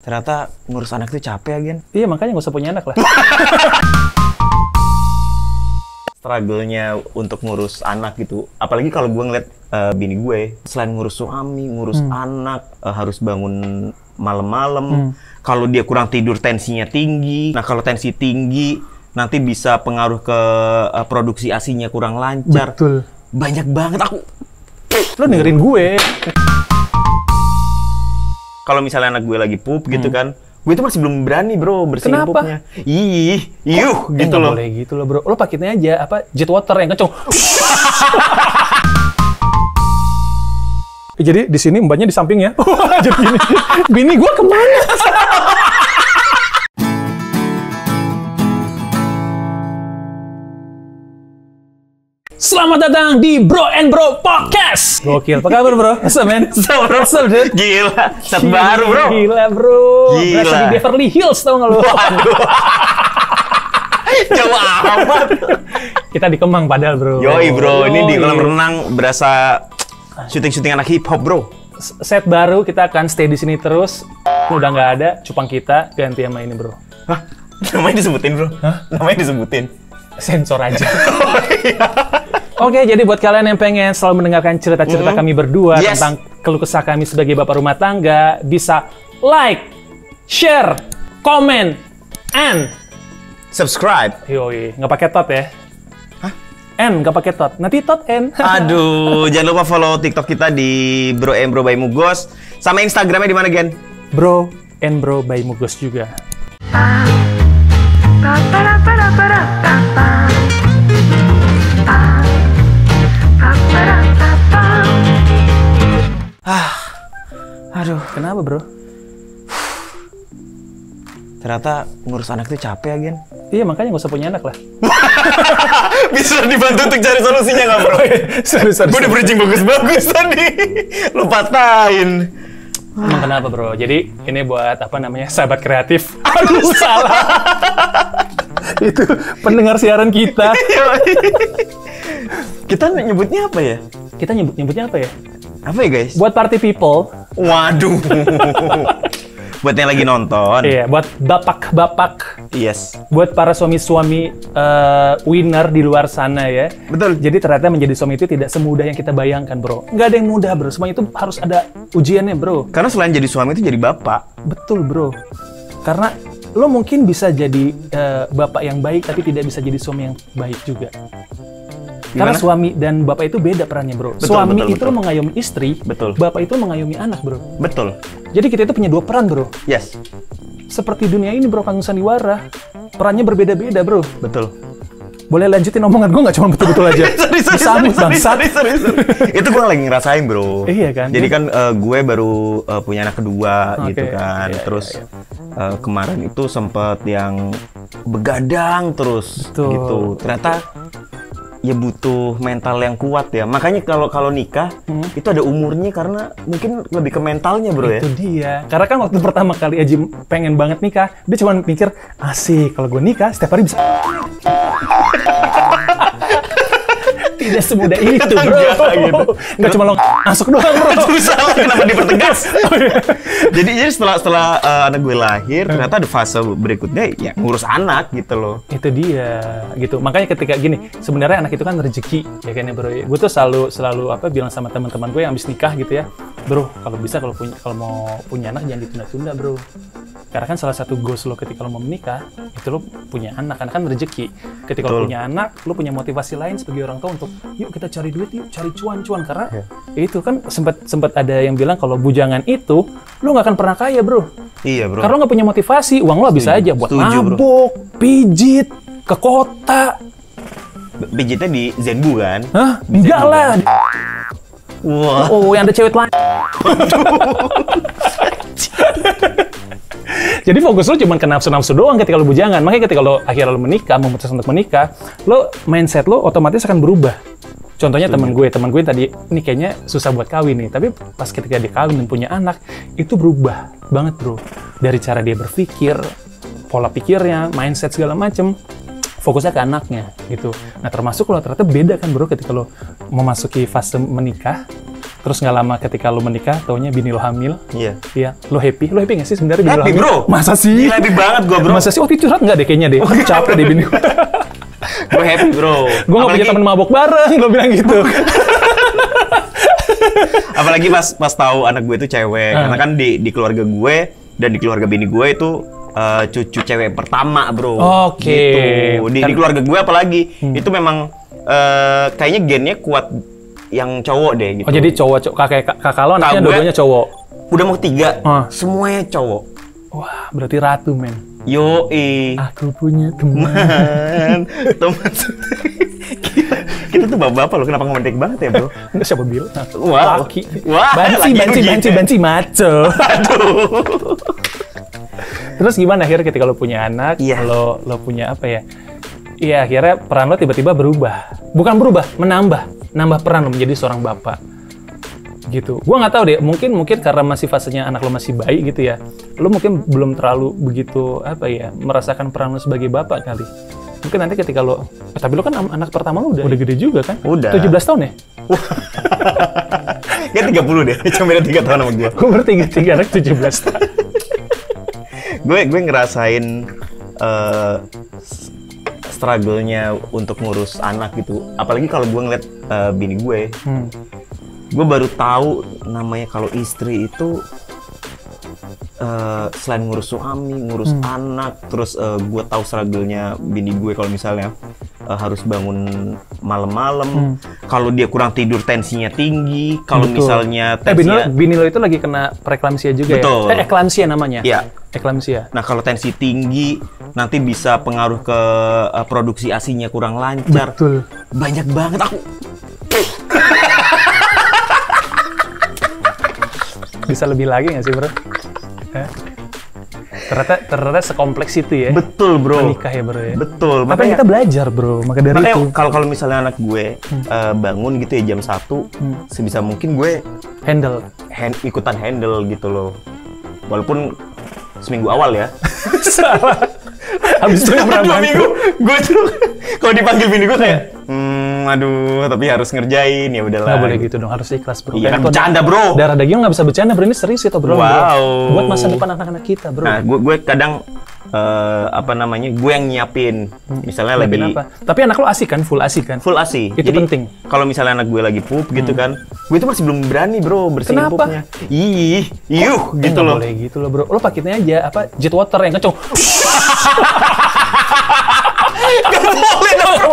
Ternyata ngurus anak itu capek ya, Gen. Iya, makanya nggak usah punya anak lah. Struggle-nya untuk ngurus anak gitu. Apalagi kalau gue ngeliat bini gue, selain ngurus suami, ngurus anak, harus bangun malam-malam. Kalau dia kurang tidur, tensinya tinggi. Nah, kalau tensi tinggi, nanti bisa pengaruh ke produksi ASI-nya kurang lancar. Betul. Banyak banget aku. Lo dengerin gue. Kalau misalnya anak gue lagi pup gitu kan, gue itu masih belum berani bro bersihin Kenapa? pupnya. Gitu loh. Boleh gitu loh bro. Lo paketnya aja apa jet water yang kenceng. Jadi di sini mbaknya di samping ya. Jadi gini. Bini gue kemana? Selamat datang di Bro and Bro Podcast. Gokil. Apa kabar bro? What's up man? What's up dude? Gila, set baru bro. Gila bro. Gila. Berasa di Beverly Hills tau gak lo? Waduh. Jauh amat. Kita di Kemang padahal bro. Yoi bro, ini di kolam renang berasa syuting-syuting anak hip hop bro. Set baru, kita akan stay di sini terus. Udah nggak ada, cupang kita ganti sama ini bro. Hah? Namanya disebutin bro? Hah? Namanya disebutin? Sensor aja. Oke, jadi buat kalian yang pengen selalu mendengarkan cerita-cerita kami berdua tentang keluh kesah kami sebagai bapak rumah tangga, bisa like, share, comment, and subscribe. yoi, nggak pakai tot ya? Hah? N, nggak pakai tot. Nanti tot N. Aduh, jangan lupa follow TikTok kita di Bro and Bro by Mugos. Sama Instagramnya di mana, Gen? Bro and Bro by Mugos juga. Aduh, Kenapa bro? ternyata ngurus anak itu capek ya, Gen. Iya, makanya nggak usah punya anak lah. Bisa dibantu untuk cari solusinya nggak, bro? Sorry. Gue udah bridging bagus-bagus tadi. Lu patahin. Emang kenapa bro? Jadi ini buat apa namanya, sahabat kreatif. Aduh salah. Itu pendengar siaran kita. Kita nyebutnya apa ya? Kita nyebutnya apa ya? Apa ya, guys? Buat party people. Waduh. Buat yang lagi nonton. Iya, buat bapak-bapak. Yes. Buat para suami-suami winner di luar sana ya. Betul. Jadi ternyata menjadi suami itu tidak semudah yang kita bayangkan bro. Nggak ada yang mudah bro. Semuanya itu harus ada ujiannya bro. Karena selain jadi suami itu jadi bapak. Betul bro. Karena lo mungkin bisa jadi bapak yang baik tapi tidak bisa jadi suami yang baik juga. Karena Gimana? suami dan bapak itu beda perannya bro. Betul, Suami betul, itu betul. mengayomi istri, Betul. bapak itu mengayomi anak bro. Betul. Jadi kita itu punya dua peran bro. Yes. Seperti dunia ini bro, Kang Sandiwara. Perannya berbeda-beda bro. Betul. Boleh lanjutin omongan gue nggak cuma betul-betul aja. Disambut bangsat. Itu gue lagi ngerasain bro. Iya kan? Jadi kan gue baru punya anak kedua gitu Oke. kan. Iya, Terus iya. kemarin itu sempet yang begadang terus Betul. gitu. Ternyata ya butuh mental yang kuat ya. Makanya kalau nikah itu ada umurnya karena mungkin lebih ke mentalnya bro ya. Itu dia. Karena kan waktu pertama kali Aji pengen banget nikah, dia cuma mikir, asik kalau gue nikah setiap hari bisa. Tidak semudah itu bro. Enggak, gitu. Nggak cuma lo masuk doang bro. Itu salah, kenapa dipertegas? Jadi setelah anak gue lahir, ternyata ada fase berikutnya ya ngurus anak gitu loh. Itu dia gitu. Makanya ketika gini, sebenarnya anak itu kan rezeki ya kan ya bro. Gue tuh selalu apa bilang sama teman-teman gue yang habis nikah gitu ya. Bro, kalau bisa kalau mau punya anak jangan ditunda-tunda, bro. Karena kan salah satu goals lo ketika lo mau menikah, itu lo punya anak, karena kan rezeki. Ketika lo punya anak, lo punya motivasi lain sebagai orang tua untuk yuk kita cari duit, yuk cari cuan-cuan. Karena itu kan sempat ada yang bilang kalau bujangan itu lo nggak akan pernah kaya, bro. Iya bro. Karena lo nggak punya motivasi, uang lo habis aja buat Setuju, bro. mabok, pijit, ke kota. Pijitnya di Zenbu kan? Hah? Enggak lah. Wah. Oh, yang ada cewek lain. Jadi fokus lo cuma ke nafsu-nafsu doang ketika lo bujangan. Makanya ketika lo akhirnya lo menikah, memutuskan untuk menikah, lo mindset lo otomatis akan berubah. Contohnya teman gue tadi, ini kayaknya susah buat kawin nih. Tapi pas ketika dia kawin dan punya anak, itu berubah banget bro. Dari cara dia berpikir, pola pikirnya, mindset segala macem. Fokusnya ke anaknya gitu. Nah termasuk lo ternyata beda kan bro ketika lo memasuki fase menikah Terus nggak lama ketika lo menikah, taunya bini lo hamil. Iya. Iya. Lo happy nggak sih sebenarnya bini lo Happy, hamil? bro. Masa sih? Gila, happy banget gua, bro. Masa sih? Waktu itu curhat nggak deh kayaknya deh. Aduh, capek deh bini gue. Gue happy, bro. Gue nggak punya teman mabok bareng, gue bilang gitu. Apalagi pas tahu anak gue itu cewek, karena kan di keluarga gue dan di keluarga bini gue itu cucu cewek pertama, bro. Oke. Gitu. Di keluarga gue apalagi itu memang kayaknya gennya kuat yang cowok deh gitu. Oh, jadi cowok kakak lo anaknya dua-duanya cowok. Udah mau 3, semuanya cowok. Wah, berarti ratu, men. Yoi. Aku punya teman. Teman. Kita tuh bapak-bapak loh, kenapa ngomong banget ya, bro? Enggak, siapa bilang? Wah. Laki. Wah, Banci maco. Aduh. Terus gimana akhirnya ketika lo punya anak, lo punya apa ya? Iya, akhirnya peran lo tiba-tiba berubah. Bukan berubah, nambah peran lo menjadi seorang bapak. Gitu. Gua nggak tahu deh, mungkin karena masih fasenya anak lo masih bayi gitu ya. Lo mungkin belum terlalu begitu apa ya, merasakan peran lo sebagai bapak kali. Mungkin nanti ketika lo, tapi lo kan anak pertama lo udah gede juga kan? Udah. 17 tahun ya? Kayak 30 deh, cuma beda 3 tahun sama gue. Gue bertiga anak 17 tahun. gue ngerasain struggle-nya untuk ngurus anak gitu. Apalagi kalau gue ngeliat bini gue. Gue baru tahu namanya kalau istri itu selain ngurus suami, ngurus anak, terus gue tahu struggle-nya bini gue kalau misalnya harus bangun malam-malam. Kalau dia kurang tidur tensinya tinggi. Kalau misalnya tensinya bini lo itu lagi kena preeklamsia juga. Betul. Ya? Eklamsia namanya. Iya. Eklamsia. Nah, kalau tensi tinggi nanti bisa pengaruh ke produksi ASI-nya kurang lancar. Betul. Banyak banget aku. Bisa lebih lagi nggak sih, bro? Ternyata sekompleks itu ya. Betul, bro. Menikah ya, bro ya. Betul. Makanya kita belajar, bro. Maka dari itu. Kalau misalnya anak gue bangun gitu ya jam 1, sebisa mungkin gue ikutan handle gitu loh. Walaupun seminggu awal ya. Salah. Habis itu nggak pernah minggu, gue tuh kalau dipanggil bini gue kayak, aduh, tapi harus ngerjain ya udahlah. Nggak boleh gitu dong, harus ikhlas, bro. Iya, kan bercanda, bro. Darah daging nggak bisa bercanda, bro. Ini serius itu, bro. Wow. Buat masa depan anak-anak kita, bro. Nah, gue kadang gue yang nyiapin. Misalnya nyiapin lagi apa? Tapi anak lo ASI kan, full ASI kan? Full ASI. Itu jadi, penting. Kalau misalnya anak gue lagi pup gitu kan, gue itu masih belum berani, bro, bersihin Kenapa? pupnya. Gitu loh. Boleh gitu loh, bro. Lo paketnya aja jet water yang kenceng. Gak boleh dong, bro.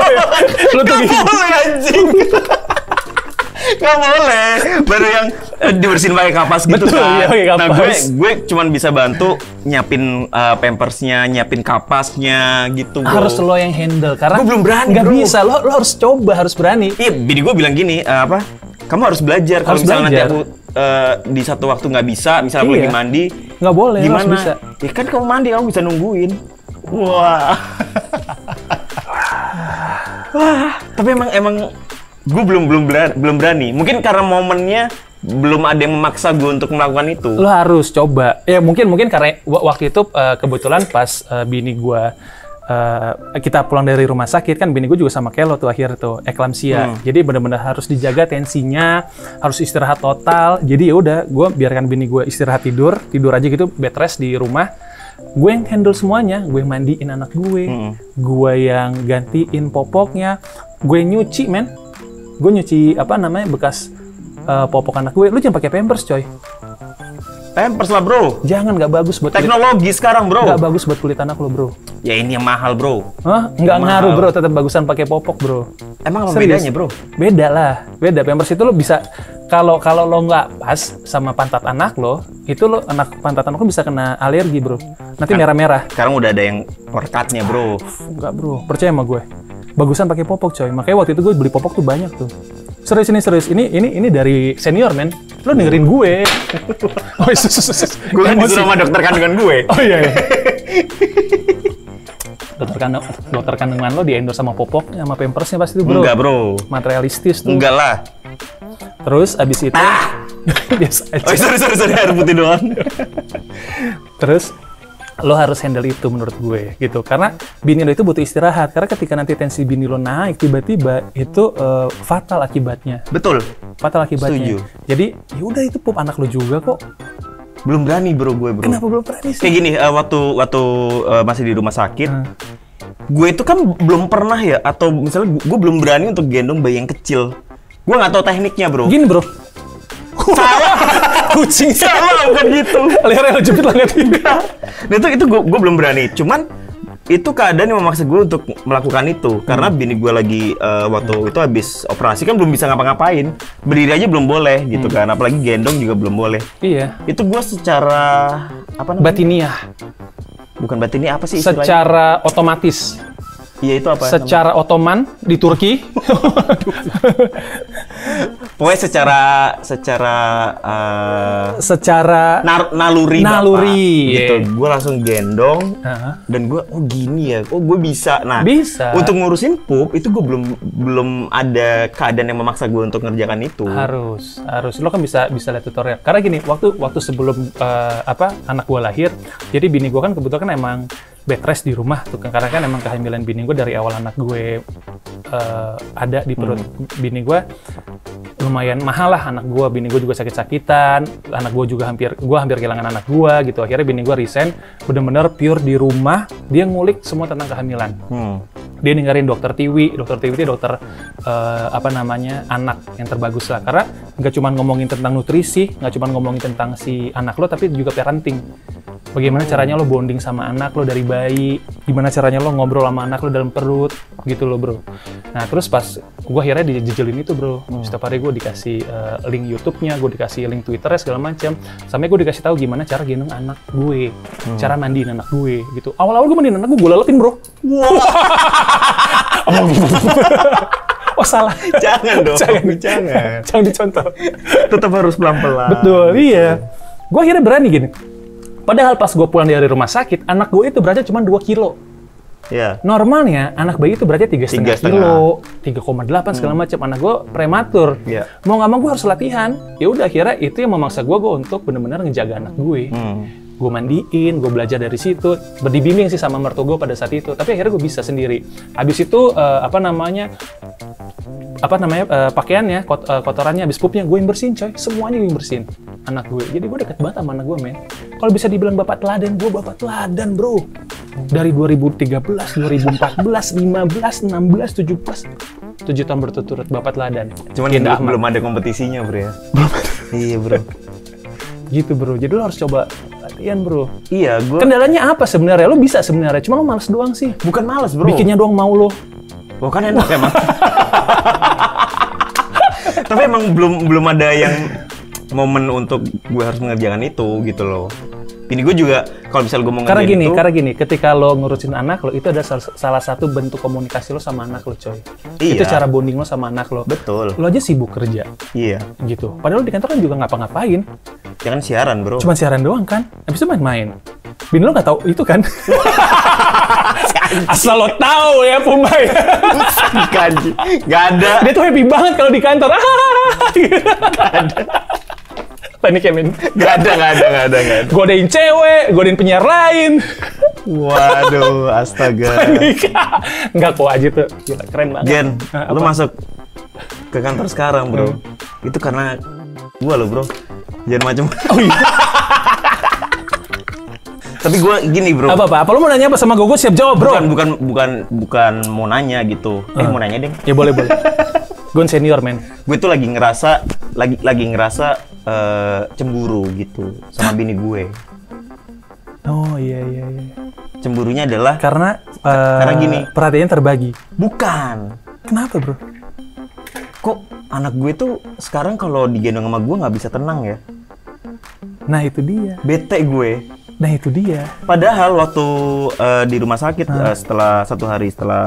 Gak boleh, anjing. Gak boleh. Baru yang dibersihin pakai kapas gitu. Betul, kan. iya, pakai kapas. Nah, gue cuman bisa bantu nyiapin pampersnya, nyiapin kapasnya gitu, bro. Harus lo yang handle karena gue belum berani, nggak bro. bisa. Lo harus coba, harus berani. Iya, bini gue bilang gini, kamu harus belajar. Kalau misalnya nanti aku di satu waktu nggak bisa, misalnya aku lagi mandi, nggak boleh, gimana? harus bisa. Ya kan kamu mandi, kamu bisa nungguin. Wah. Tapi emang gue belum berani. Mungkin karena momennya belum ada yang memaksa gue untuk melakukan itu. Lo harus coba. Ya mungkin karena waktu itu kebetulan pas bini gue kita pulang dari rumah sakit kan, bini gue juga sama kayak lo tuh akhir tuh eklamsia. Jadi benar-benar harus dijaga tensinya, harus istirahat total. Jadi ya udah, gue biarkan bini gue istirahat tidur aja gitu, bed rest di rumah. Gue yang handle semuanya, gue yang mandiin anak gue yang gantiin popoknya, gue yang nyuci, men. Gue nyuci bekas popok anak gue. Lu jangan pakai pampers, coy. Pampers lah, bro. Jangan, nggak bagus buat teknologi sekarang, bro. Nggak bagus buat kulit anak lo, bro. Ya ini yang mahal, bro. Hah? Nggak ngaruh, bro. Tetap bagusan pakai popok, bro. Emang apa bedanya, bro? Beda lah. Beda. Pampers itu lo bisa, kalau lo nggak pas sama pantat anak lo, itu pantat anak lo bisa kena alergi, bro. Nanti merah-merah. Sekarang udah ada yang perekatnya, bro. Enggak, bro. Percaya sama gue. Bagusan pakai popok, coy. Makanya waktu itu gue beli popok tuh banyak tuh. Serius. Ini dari senior, men. Lo dengerin gue. Oh, gue kan disuruh sama dokter kandungan gue. Oh iya. Dokter kandungan lo di endorse sama popok, sama pampersnya pasti tuh, bro. Enggak, bro. Materialistis tuh. Enggak lah. Terus abis itu biasa aja. Oh, sorry, air putih doang. Terus lo harus handle itu menurut gue gitu, karena bini lo itu butuh istirahat, karena ketika nanti tensi bini lo naik tiba-tiba itu fatal akibatnya. Betul. Fatal akibatnya. Setuju. Jadi ya udah itu pup anak lo juga kok. Belum berani bro gue bro. Kenapa belum berani sih? Kayak gini, waktu masih di rumah sakit, gue itu kan belum pernah ya, atau misalnya gue belum berani untuk gendong bayi yang kecil. Gue nggak tahu tekniknya bro. Gini bro. Salah. Kucing Salah, bukan gitu. Lehernya lo jepit lah tiga. Nah itu gue belum berani. Cuman itu keadaan yang memaksa gue untuk melakukan itu. Karena bini gue lagi waktu itu habis operasi kan belum bisa ngapa-ngapain. Berdiri aja belum boleh gitu kan. Apalagi gendong juga belum boleh. Iya. Itu gue secara apa namanya? Batiniah. Bukan batiniah, apa sih istilahnya? Secara otomatis. Iya itu apa? Secara Ottoman di Turki. Pokoknya secara naluri naluri gitu. Yeah. Gue langsung gendong dan gue gini ya, gue bisa. Nah, bisa. Untuk ngurusin pup itu gue belum ada keadaan yang memaksa gue untuk ngerjakan itu. Harus. Lo kan bisa lihat tutorial. Karena gini, waktu sebelum anak gue lahir, jadi bini gue kan kebetulan kan emang bed rest di rumah tuh kan, karena kan emang kehamilan bini gue dari awal anak gue ada di perut bini gue lumayan mahal lah anak gue. Bini gue juga sakit-sakitan, anak gue juga hampir kehilangan anak gue gitu. Akhirnya bini gue resign, bener-bener pure di rumah, dia ngulik semua tentang kehamilan. Dia dengerin dokter Tiwi itu dokter anak yang terbagus lah, karena nggak cuma ngomongin tentang nutrisi, nggak cuma ngomongin tentang si anak lo, tapi juga parenting. Bagaimana caranya lo bonding sama anak lo dari bayi, gimana caranya lo ngobrol sama anak lo dalam perut, gitu lo bro. Nah terus pas gue akhirnya dijejelin itu bro, setiap hari gue dikasih link YouTube-nya, gue dikasih link Twitter-nya segala macam, sampai gue dikasih tahu gimana cara gendong anak gue, cara mandiin anak gue, gitu. Awal-awal gue mandiin anak gue leletin bro. Oh salah. Jangan dong. Jangan dicontoh. Tetap harus pelan-pelan. Betul, iya. Gue akhirnya berani gini. Padahal pas gue pulang dari rumah sakit, anak gue itu beratnya cuma 2 kilo. Yeah. Normalnya anak bayi itu beratnya 3,5 kilo, 3,8 segala macam. Anak gue prematur. Yeah. Mau nggak mau gue harus latihan. Ya udah akhirnya itu yang memaksa gue untuk benar-benar ngejaga anak gue. Gue mandiin, gue belajar dari situ. Berdibimbing sih sama mertua gue pada saat itu. Tapi akhirnya gue bisa sendiri. Habis itu pakaiannya, kotorannya, habis pupnya gue yang bersihin coy. Semuanya gue yang bersihin. Anak gue. Jadi gue deket banget sama anak gue men. Kalau bisa dibilang bapak teladan, gue bapak teladan bro. Dari 2013, 2014, 15, 16, 17. 7 tahun berturut-turut bapak teladan. Cuman belum ada kompetisinya bro ya. Iya bro. Gitu bro, jadi lo harus coba latihan bro. Iya, Kendalanya apa sebenarnya? Lo bisa sebenarnya, cuma lo males doang sih. Bukan males bro. Bikinnya doang mau lo. Oh kan enak emang. Tapi emang belum ada yang momen untuk gue harus mengerjakan itu gitu loh. Ini gue juga kalau misal gue mau ngerjain itu. Karena gini, ketika lo ngurusin anak lo, itu ada salah satu bentuk komunikasi lo sama anak lo coy. Iya. Itu cara bonding lo sama anak lo. Betul. Lo aja sibuk kerja. Iya. Gitu. Padahal lo di kantor kan juga ngapa-ngapain. Ya kan siaran bro. Cuma siaran doang kan. Habis itu main-main. Bini lo nggak tahu itu kan? Asal lo tahu ya Pumbai. Gak ada. Dia tuh happy banget kalau di kantor. Gak ada. Panik ya men. Gak ada. Godain cewek, godain penyiar lain. Waduh, astaga. Enggak kok aja tuh. Gila, keren banget. Gen, lu masuk ke kantor sekarang bro. Itu karena gua lo bro. Jangan macam-macam. Oh iya. Tapi gue gini bro. Apa lu mau nanya apa sama gue siap jawab bro. Bukan mau nanya gitu. Mau nanya deh. Ya boleh. Gue senior men. Gue tuh lagi ngerasa cemburu gitu sama bini gue. Oh iya. Cemburunya adalah karena gini. Perhatiannya terbagi. Bukan. Kenapa bro? Kok anak gue tuh sekarang kalau digendong sama gue nggak bisa tenang ya? Nah itu dia. Bete gue. Nah itu dia. Padahal waktu di rumah sakit setelah 1 hari setelah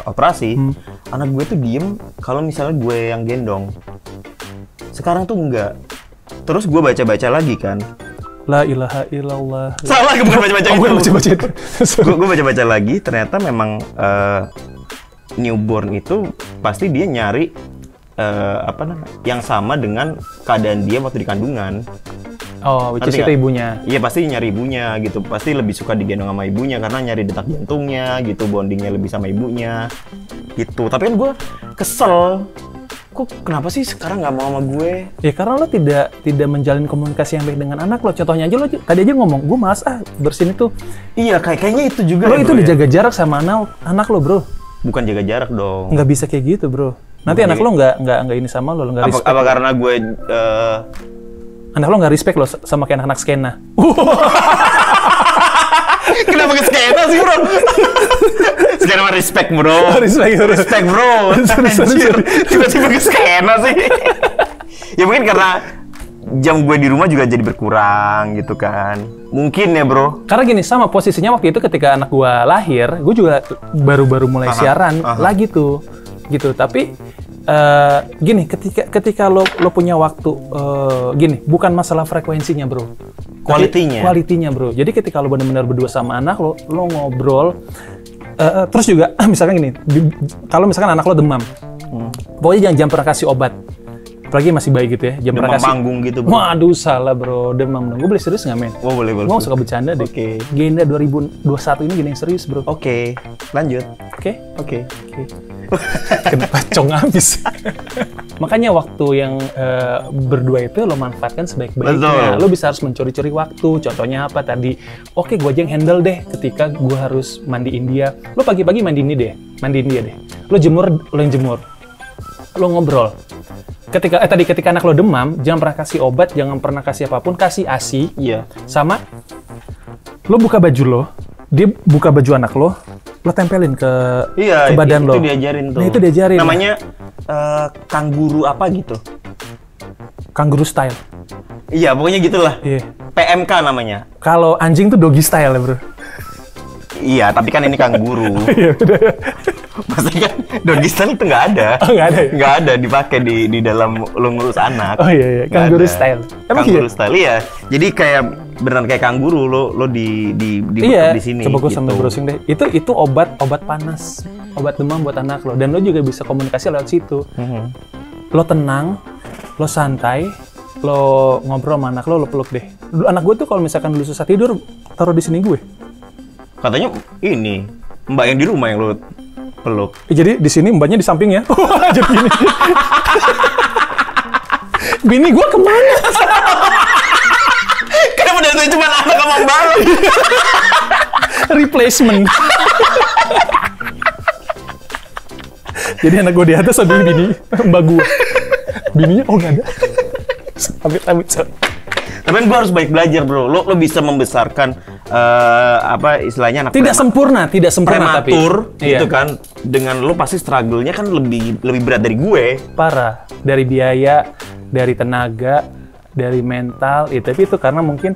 operasi, anak gue tuh diem kalau misalnya gue yang gendong. Sekarang tuh enggak. Terus gue baca-baca lagi kan. La ilaha illallah. Salah, gue bukan baca-baca itu. Baca-baca itu. Gue baca-baca lagi, ternyata memang newborn itu pasti dia nyari yang sama dengan keadaan dia waktu di kandungan. Oh, which is Ngerti itu nggak? ibunya. Iya pasti nyari ibunya gitu, pasti lebih suka digendong sama ibunya karena nyari detak jantungnya gitu, bondingnya lebih sama ibunya gitu. Tapi kan gue kesel, kok kenapa sih sekarang nggak mau sama gue? Ya karena lo tidak menjalin komunikasi yang baik dengan anak lo. Contohnya aja lo tadi aja ngomong, gue malas bersin itu. Iya kayaknya itu juga. Lo ya, itu bro, ya. dijaga jarak sama anak lo bro. Bukan jaga jarak dong. Nggak bisa kayak gitu bro. Nanti anak lo nggak ini sama lo nggak respect. Apa karena gue Anak lo nggak respect lo sama kayak anak-anak skena. kenapa ke skena sih bro? Skena mah respect bro. Respect bro. Anjir, tiba-tiba ke skena sih. Ya mungkin karena jam gue di rumah juga jadi berkurang gitu kan. Mungkin ya bro. Karena gini, sama posisinya waktu itu ketika anak gue lahir, gue juga baru-baru mulai siaran lagi tuh, gitu. Tapi gini, ketika lo punya waktu, gini, bukan masalah frekuensinya bro, kualitinya bro. Jadi ketika lo benar-benar berdua sama anak lo ngobrol, terus juga misalkan gini, kalau misalkan anak lo demam, pokoknya jangan pernah kasih obat. Apalagi masih bayi gitu ya, jam Demam kasih. panggung gitu bro. Waduh salah bro, demam dong. Gue boleh serius nggak men? Oh boleh. Gue suka bercanda deh. Oke. Genda 2021 ini gini yang serius bro. Oke, lanjut. Oke. Kenapa cong abis? Makanya waktu yang berdua itu lo manfaatkan sebaik-baiknya. Lo bisa harus mencuri-curi waktu. Contohnya apa tadi? Oke, gue aja yang handle deh ketika gue harus mandiin dia. Lo pagi-pagi mandiin dia deh. Lo yang jemur. Lo ngobrol. Ketika anak lo demam, jangan pernah kasih obat, jangan pernah kasih apapun, kasih ASI. Iya. Sama lo buka baju lo, dia buka baju anak lo tempelin ke badan lo. Itu diajarin tuh. Nah, itu diajarin. Namanya kangguru apa gitu? Kangguru style. Iya, pokoknya gitulah. Iya. PMK namanya. Kalau anjing tuh doggy style ya, bro. Iya, tapi kan ini kangguru. Iya, udah. Maksudnya kan doggy style itu nggak ada. Oh, nggak ada ya? Nggak ada dipakai di dalam lo ngurus anak. Oh iya, kangguru style. Emang Kangguru style, iya. Jadi kayak beneran kayak kangguru lo di iya, di sini. coba gue gitu. sambil browsing deh. Itu obat panas, obat demam buat anak lo. Dan lo juga bisa komunikasi lewat situ. Lo tenang, lo santai, lo ngobrol sama anak lo peluk deh. Anak gue tuh kalau misalkan dulu susah tidur, taruh di sini gue. Katanya ini mbak yang di rumah yang lo peluk. Jadi di sini mbaknya di sampingnya. Jadi gini. Bini gue kemana? Kenapa dari itu cuma anak sama mbak lo? Replacement. Jadi anak gue di atas, ada bini mbak gue. Bininya nggak ada. Amit-amit. Tapi gue harus baik belajar bro. Lo bisa membesarkan apa istilahnya anak tidak sempurna prematur tapi gitu kan. Dengan lo pasti struggle-nya kan lebih berat dari gue. Parah, dari biaya, dari tenaga, dari mental. Tapi itu karena mungkin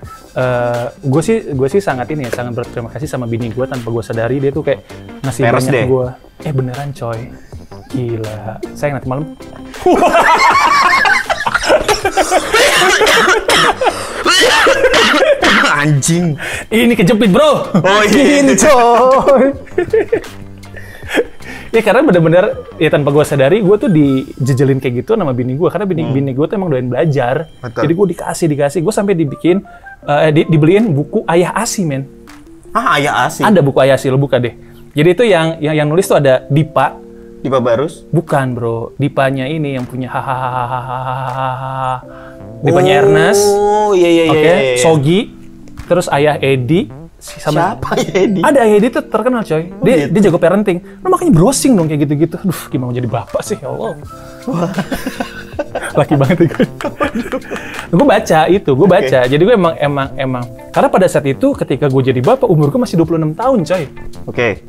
gue sih sangat berterima kasih sama bini gue tanpa gue sadari. Dia tuh kayak ngasih Peres banyak deh. gue. Beneran coy, gila. Sayang nanti malam. Anjing. Ini kejepit bro. Oh iya. Ini coy. Ya karena benar-benar ya tanpa gue sadari gue tuh dijejelin kayak gitu sama bini gue karena bini gue tuh emang doyan belajar. Betul. Jadi gue dikasih gue sampai dibeliin buku Ayah Asi men. Ayah Asi. Ada buku Ayah Asi, lo buka deh. Jadi itu yang nulis tuh ada Dipa. Dipa Barus? Bukan bro, Dipanya ini yang punya hahaha. Dipanya Ernest. Oh iya. Oke, Sogi. Terus Ayah Edi. Siapa ya Edi? Ada Ayah Edi tuh terkenal coy. Dia jago parenting. Lo makanya browsing dong kayak gitu-gitu. Aduh, gimana mau jadi bapak sih, ya Allah. Laki banget gue. Gue baca itu, baca. Jadi gue emang. Karena pada saat itu ketika gue jadi bapak, umur gue masih 26 tahun coy. Oke.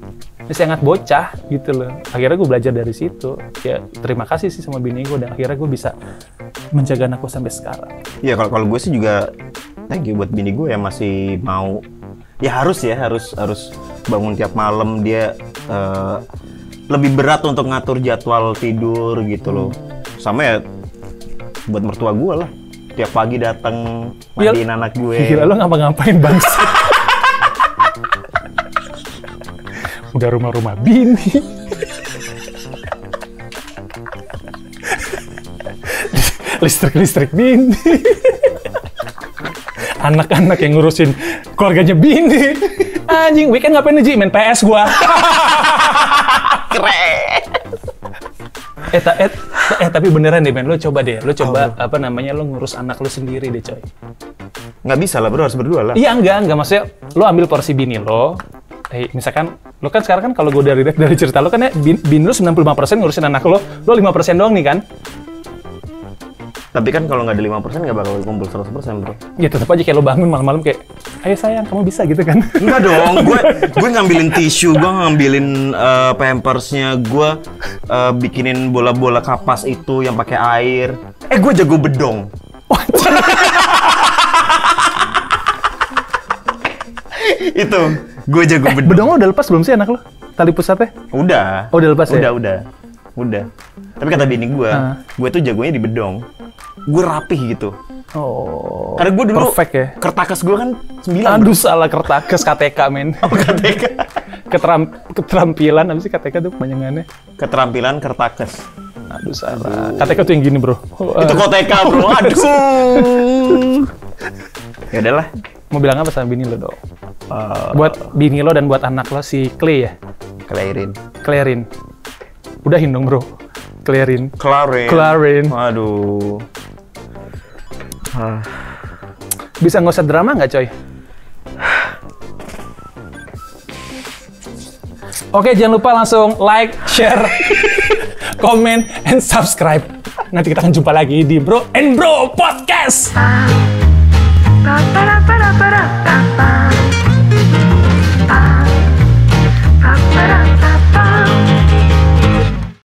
Sangat bocah gitu loh. Akhirnya gue belajar dari situ. Ya terima kasih sih sama bini gue dan akhirnya gue bisa menjaga anakku sampai sekarang. Iya kalau gue sih juga thank you buat bini gue yang masih mau. Ya harus bangun tiap malam dia lebih berat untuk ngatur jadwal tidur gitu loh. Sama ya buat mertua gue lah. Tiap pagi datang mandiin anak gue. Gila lo ngapa-ngapain bangsa. Udah rumah-rumah bini. Listrik bini. Anak-anak yang ngurusin keluarganya bini. Anjing, weekend ngapain nih, Ji? Main PS gua. Keren. Tapi beneran deh, men. Lo coba apa namanya, lo ngurus anak lo sendiri deh, coy. Nggak bisa lah bro, harus berdua lah. Iya, enggak. Maksudnya, lo ambil porsi bini lo. Misalkan, lo kan sekarang kan kalau gue dari cerita lo kan ya, bini lo 95% ngurusin anak lo 5% doang nih kan? Tapi kan kalau nggak ada 5% nggak bakal kumpul 100% bro. Ya tetap aja kayak lo bangun malam-malam kayak, ayo sayang, kamu bisa gitu kan? Enggak dong, gue ngambilin tisu, gue ngambilin pampersnya, gue bikinin bola-bola kapas itu yang pakai air. Gue jago bedong. Itu, gue jago bedong. Bedong lo udah lepas belum sih anak lo? Tali pusatnya? Udah. Oh, udah lepas ya? Udah. Tapi kata bini gue tuh jagonya di bedong. Gue rapih gitu. Oh. Karena gue dulu perfect ya. Kertakas gue kan 9. Aduh, salah kertakas KTK, men. Oh, KTK. Keterampilan apa sih KTK tuh kepanjangannya? Keterampilan kertakas. Aduh, salah. KTK tuh yang gini, bro. Itu KTK, bro. Aduh. Ya udahlah. Mau bilang apa sama bini lo, dong? Buat bini lo dan buat anak lo si Clay ya? Clarin. Udahin dong, bro. Clarin. Aduh. Bisa nggak usah drama nggak, coy? Oke, jangan lupa langsung like, share, comment, and subscribe. Nanti kita akan jumpa lagi di Bro and Bro Podcast.